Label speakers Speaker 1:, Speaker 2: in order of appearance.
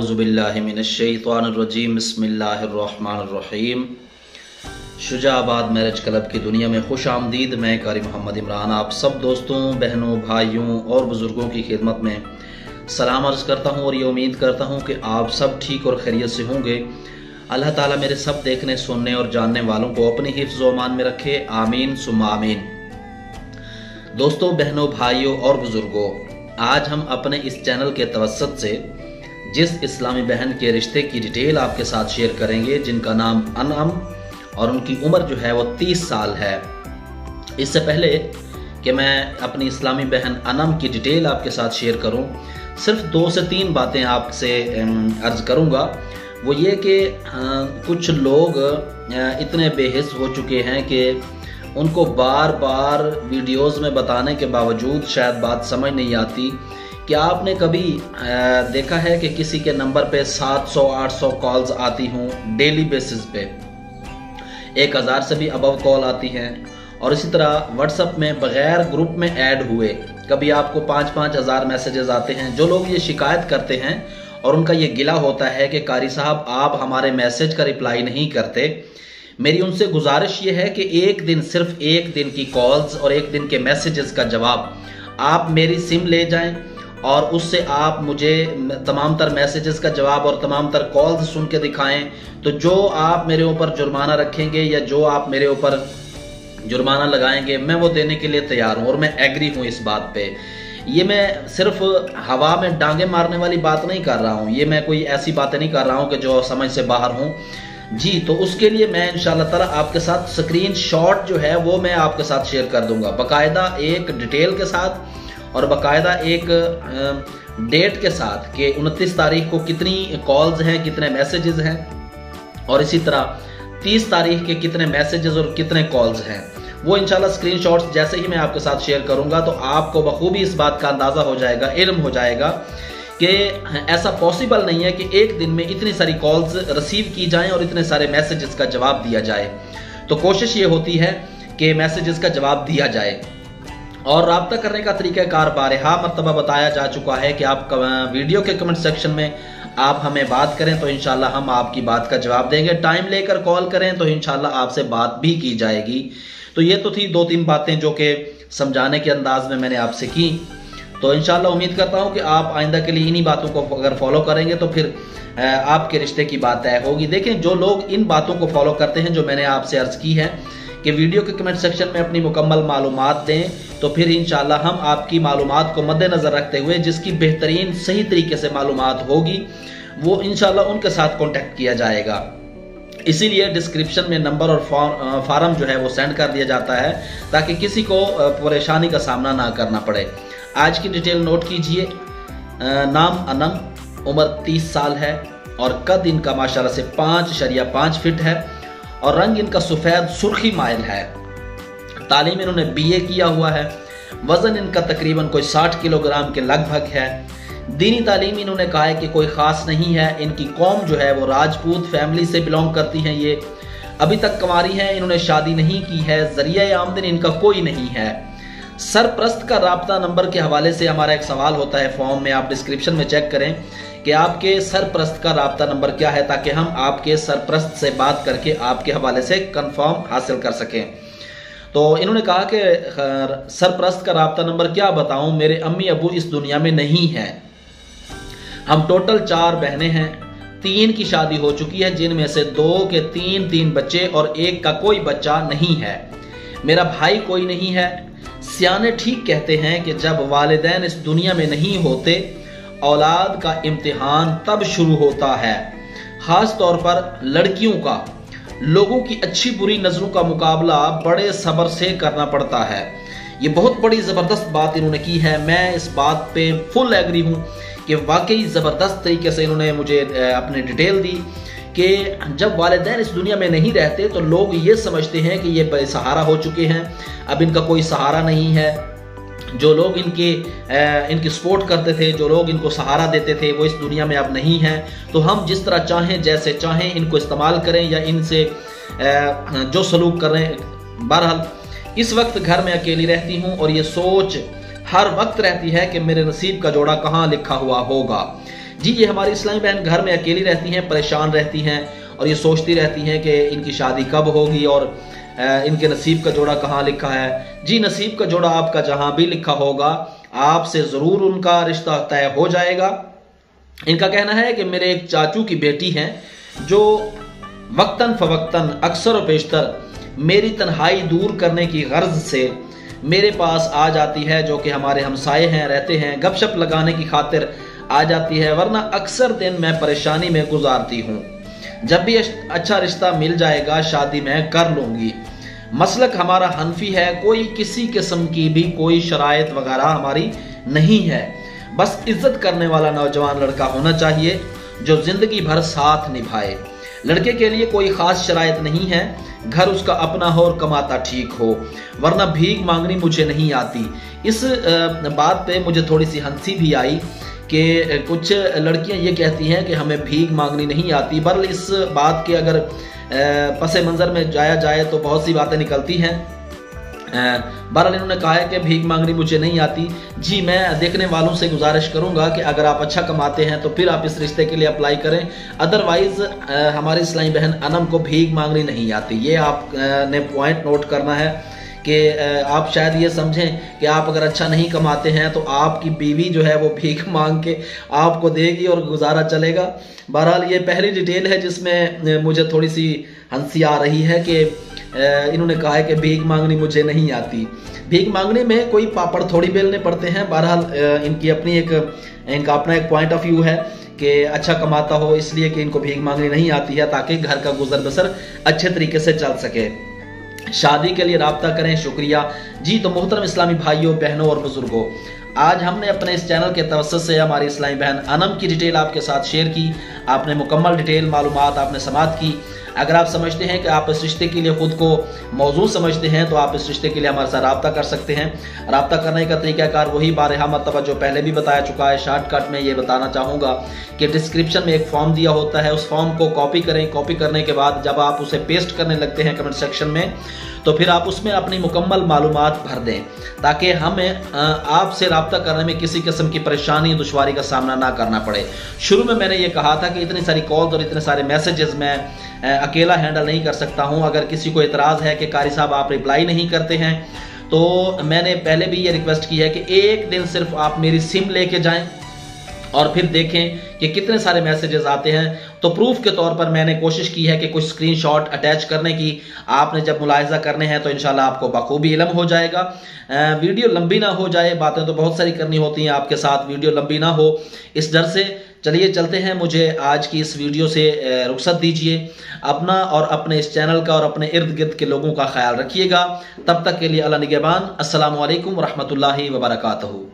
Speaker 1: औज़ुबिल्लाहि मिनश्शैतानिर्रजीम बिस्मिल्लाहिर्रहमानिर्रहीम। Shujabad marriage club की दुनिया में खुश आमदीद। मैं कारी मोहम्मद इमरान आप सब दोस्तों, बहनों, भाइयों और बुज़ुर्गों की खिदमत में सलाम अर्ज़ करता हूँ और ये उम्मीद करता हूँ कि आप सब ठीक और खैरियत से होंगे। अल्लाह ताला मेरे सब देखने, सुनने और जानने वालों को अपनी हिफ्ज़ व अमान में रखे, आमीन सुम्मा आमीन। दोस्तों, बहनों, भाइयों और बुज़ुर्गों, आज हम अपने इस चैनल के तवस्सुत से जिस इस्लामी बहन के रिश्ते की डिटेल आपके साथ शेयर करेंगे, जिनका नाम अनअम और उनकी उम्र जो है वो 30 साल है। इससे पहले कि मैं अपनी इस्लामी बहन अनअम की डिटेल आपके साथ शेयर करूं, सिर्फ 2 से 3 बातें आपसे अर्ज करूंगा। वो ये कि कुछ लोग इतने बेहिस हो चुके हैं कि उनको बार बार वीडियोस में बताने के बावजूद शायद बात समझ नहीं आती। कि आपने कभी देखा है कि किसी के नंबर पे 700-800 कॉल्स आती हों डेली बेसिस पे, 1000 से भी अबव कॉल आती हैं। और इसी तरह व्हाट्सएप में बगैर ग्रुप में ऐड हुए कभी आपको 5-5 हज़ार मैसेजेस आते हैं। जो लोग ये शिकायत करते हैं और उनका ये गिला होता है कि कारी साहब आप हमारे मैसेज का रिप्लाई नहीं करते, मेरी उनसे गुजारिश ये है कि एक दिन, सिर्फ एक दिन की कॉल्स और एक दिन के मैसेजेस का जवाब आप मेरी सिम ले जाएं और उससे आप मुझे तमाम तर मैसेजेस का जवाब और तमाम तर कॉल्स सुन के दिखाएं। तो जो आप मेरे ऊपर जुर्माना रखेंगे या जो आप मेरे ऊपर जुर्माना लगाएंगे, मैं वो देने के लिए तैयार हूँ और मैं एग्री हूँ इस बात पे। ये मैं सिर्फ हवा में डांगे मारने वाली बात नहीं कर रहा हूँ, ये मैं कोई ऐसी बातें नहीं कर रहा हूँ कि जो समझ से बाहर हूँ जी। तो उसके लिए मैं इंशाल्लाह ताला आपके साथ स्क्रीन शॉट जो है वो मैं आपके साथ शेयर कर दूंगा, बाकायदा एक डिटेल के साथ और बाकायदा एक डेट के साथ कि 29 तारीख को कितनी कॉल्स हैं, कितने मैसेजेस हैं, और इसी तरह 30 तारीख के कितने मैसेजेस और कितने कॉल्स हैं। वो इंशाल्लाह स्क्रीनशॉट्स जैसे ही मैं आपके साथ शेयर करूंगा तो आपको बखूबी इस बात का अंदाजा हो जाएगा, इल्म हो जाएगा कि ऐसा पॉसिबल नहीं है कि एक दिन में इतनी सारी कॉल्स रिसीव की जाएं और इतने सारे मैसेजेस का जवाब दिया जाए। तो कोशिश ये होती है कि मैसेजेस का जवाब दिया जाए। और राब्ता करने का तरीक़ाकार बारहा मरतबा बताया जा चुका है कि आप वीडियो के कमेंट सेक्शन में आप हमें बात करें तो इंशाल्लाह हम आपकी बात का जवाब देंगे। टाइम लेकर कॉल करें तो इंशाल्लाह आपसे बात भी की जाएगी। तो ये तो थी 2-3 बातें जो कि समझाने के अंदाज में मैंने आपसे की। तो इंशाल्लाह उम्मीद करता हूँ कि आप आइंदा के लिए इन्हीं बातों को अगर फॉलो करेंगे तो फिर आपके रिश्ते की बात तय होगी। देखें, जो लोग इन बातों को फॉलो करते हैं जो मैंने आपसे अर्ज की है कि वीडियो के कमेंट सेक्शन में अपनी मुकम्मल मालूमात दें, तो फिर इंशाल्लाह हम आपकी मालूमात को मद्देनज़र रखते हुए जिसकी बेहतरीन सही तरीके से मालूमात होगी वो इंशाल्लाह उनके साथ कांटेक्ट किया जाएगा। इसीलिए डिस्क्रिप्शन में नंबर और फार्म जो है वो सेंड कर दिया जाता है ताकि किसी को परेशानी का सामना ना करना पड़े। आज की डिटेल नोट कीजिए। नाम अनम, उम्र 30 साल है और कद इनका माशाल्लाह से 5.5 फीट है और रंग इनका सफ़ेद सुर्खी माइल है। तालीम इन्होंने BA किया हुआ है। वज़न इनका तकरीबन कोई 60 किलोग्राम के लगभग है। दीनी तालीम इन्होंने कहा है कि कोई ख़ास नहीं है। इनकी कौम जो है वो राजपूत फैमिली से बिलोंग करती हैं। ये अभी तक कुंवारी हैं, इन्होंने शादी नहीं की है। ज़रिया आमदनी इनका कोई नहीं है। सरप्रस्त का राब्ता नंबर के हवाले से हमारा एक सवाल होता है फॉर्म में, आप डिस्क्रिप्शन में चेक करें कि आपके सरप्रस्त का राब्ता नंबर क्या है ताकि हम आपके सरप्रस्त से बात करके आपके हवाले से कंफर्म हासिल कर सकें। तो इन्होंने कहा कि सरप्रस्त का राब्ता नंबर क्या बताऊं, मेरे अम्मी अबू इस दुनिया में नहीं है। हम टोटल 4 बहनें हैं, 3 की शादी हो चुकी है जिनमें से 2 के 3 बच्चे और 1 का कोई बच्चा नहीं है। मेरा भाई कोई नहीं है। सियाने ठीक कहते हैं कि जब वालिदैन इस दुनिया में नहीं होते औलाद का इम्तिहान तब शुरू होता है। खास तौर पर लड़कियों का लोगों की अच्छी बुरी नजरों का मुकाबला बड़े सब्र से करना पड़ता है। ये बहुत बड़ी जबरदस्त बात इन्होंने की है। मैं इस बात पे फुल एग्री हूँ कि वाकई जबरदस्त तरीके से इन्होंने मुझे अपनी डिटेल दी कि जब वालिदैन इस दुनिया में नहीं रहते तो लोग ये समझते हैं कि ये बेसहारा हो चुके हैं, अब इनका कोई सहारा नहीं है। जो लोग इनकी सपोर्ट करते थे, जो लोग इनको सहारा देते थे, वो इस दुनिया में अब नहीं हैं। तो हम जिस तरह चाहें, जैसे चाहें इनको इस्तेमाल करें या इनसे जो सलूक करें। बहरहाल इस वक्त घर में अकेली रहती हूँ और ये सोच हर वक्त रहती है कि मेरे नसीब का जोड़ा कहाँ लिखा हुआ होगा। जी ये हमारी इस्लामी बहन घर में अकेली रहती हैं, परेशान रहती हैं और ये सोचती रहती हैं कि इनकी शादी कब होगी और इनके नसीब का जोड़ा कहाँ लिखा है। जी नसीब का जोड़ा आपका जहाँ भी लिखा होगा आपसे ज़रूर उनका रिश्ता तय हो जाएगा। इनका कहना है कि मेरे एक चाचू की बेटी हैं जो वक्तन फवक्तन अक्सर और पेशतर मेरी तन्हाई दूर करने की गर्ज से मेरे पास आ जाती है, जो कि हमारे हमसाए हैं, रहते हैं, गपशप लगाने की खातिर आ जाती है, वरना अक्सर दिन मैं परेशानी में गुजारती हूँ। जब भी अच्छा रिश्ता मिल जाएगा शादी मैं कर लूँगी। मसलक हमारा हनफी है, कोई किसी किस्म की भी कोई शराइत वगैरह हमारी नहीं है, बस इज्जत करने वाला नौजवान लड़का होना चाहिए जो जिंदगी भर साथ निभाए। लड़के के लिए कोई खास शराइत नहीं है, घर उसका अपना हो और कमाता ठीक हो, वरना भीख मांगनी मुझे नहीं आती। इस बात पे मुझे थोड़ी सी हंसी भी आई कि कुछ लड़कियां ये कहती हैं कि हमें भीख मांगनी नहीं आती। बहरहाल इस बात के अगर पस मंज़र में जाया जाए तो बहुत सी बातें निकलती हैं। बहरहाल इन्होंने कहा है कि भीख मांगनी मुझे नहीं आती। जी मैं देखने वालों से गुजारिश करूंगा कि अगर आप अच्छा कमाते हैं तो फिर आप इस रिश्ते के लिए अप्लाई करें, अदरवाइज हमारी इस्लामी बहन अनम को भीख मांगनी नहीं आती। ये आपने पॉइंट नोट करना है कि आप शायद ये समझें कि आप अगर अच्छा नहीं कमाते हैं तो आपकी बीवी जो है वो भीख मांग के आपको देगी और गुजारा चलेगा। बहरहाल ये पहली डिटेल है जिसमें मुझे थोड़ी सी हंसी आ रही है कि इन्होंने कहा है कि भीख मांगनी मुझे नहीं आती। भीख मांगने में कोई पापड़ थोड़ी बेलने पड़ते हैं। बहरहाल इनका अपना एक पॉइंट ऑफ व्यू है कि अच्छा कमाता हो इसलिए कि इनको भीख मांगनी नहीं आती है ताकि घर का गुजर बसर अच्छे तरीके से चल सके। शादी के लिए राब्ता करें। शुक्रिया जी। तो मोहतरम इस्लामी भाइयों, बहनों और बुजुर्गों, आज हमने अपने इस चैनल के तवज्जुह से हमारी इस्लामी बहन अनम की डिटेल आपके साथ शेयर की। आपने मुकम्मल डिटेल मालूमात आपने समाअत की। अगर आप समझते हैं कि आप इस रिश्ते के लिए खुद को मौजूद समझते हैं तो आप इस रिश्ते के लिए हमारे साथ राब्ता कर सकते हैं। राब्ता करने का तरीकाकार वही बारहा मरतबा जो पहले भी बताया चुका है। शॉर्टकट में ये बताना चाहूँगा कि डिस्क्रिप्शन में एक फॉर्म दिया होता है, उस फॉर्म को कॉपी करें। कॉपी करने के बाद जब आप उसे पेस्ट करने लगते हैं कमेंट सेक्शन में तो फिर आप उसमें अपनी मुकम्मल मालूमात भर दें ताकि हमें आपसे राब्ता करने में किसी किस्म की परेशानी दुश्वारी का सामना ना करना पड़े। शुरू में मैंने ये कहा था कि इतनी सारी कॉल्स और इतने सारे मैसेजेस मैं अकेला हैंडल नहीं कर सकता हूं। अगर किसी को इतराज़ है कि कारी साहब आप रिप्लाई नहीं करते हैं तो मैंने पहले भी ये रिक्वेस्ट की है कि एक दिन सिर्फ आप मेरी सिम लेके जाएं और फिर देखें कि कितने सारे मैसेजेस आते हैं। तो प्रूफ के तौर पर मैंने कोशिश की है कि कुछ स्क्रीनशॉट अटैच करने की। आपने जब मुलाहिजा करने हैं तो इंशाल्लाह आपको बखूबी इल्म हो जाएगा। वीडियो लंबी ना हो जाए, बातें तो बहुत सारी करनी होती हैं आपके साथ, वीडियो लंबी ना हो इस डर से। चलिए चलते हैं, मुझे आज की इस वीडियो से रुखसत दीजिए। अपना और अपने इस चैनल का और अपने इर्द गिर्द के लोगों का ख्याल रखिएगा। तब तक के लिए अल्लाह निगहबान। अस्सलामु अलैकुम रहमतुल्लाहि व बरकातहू।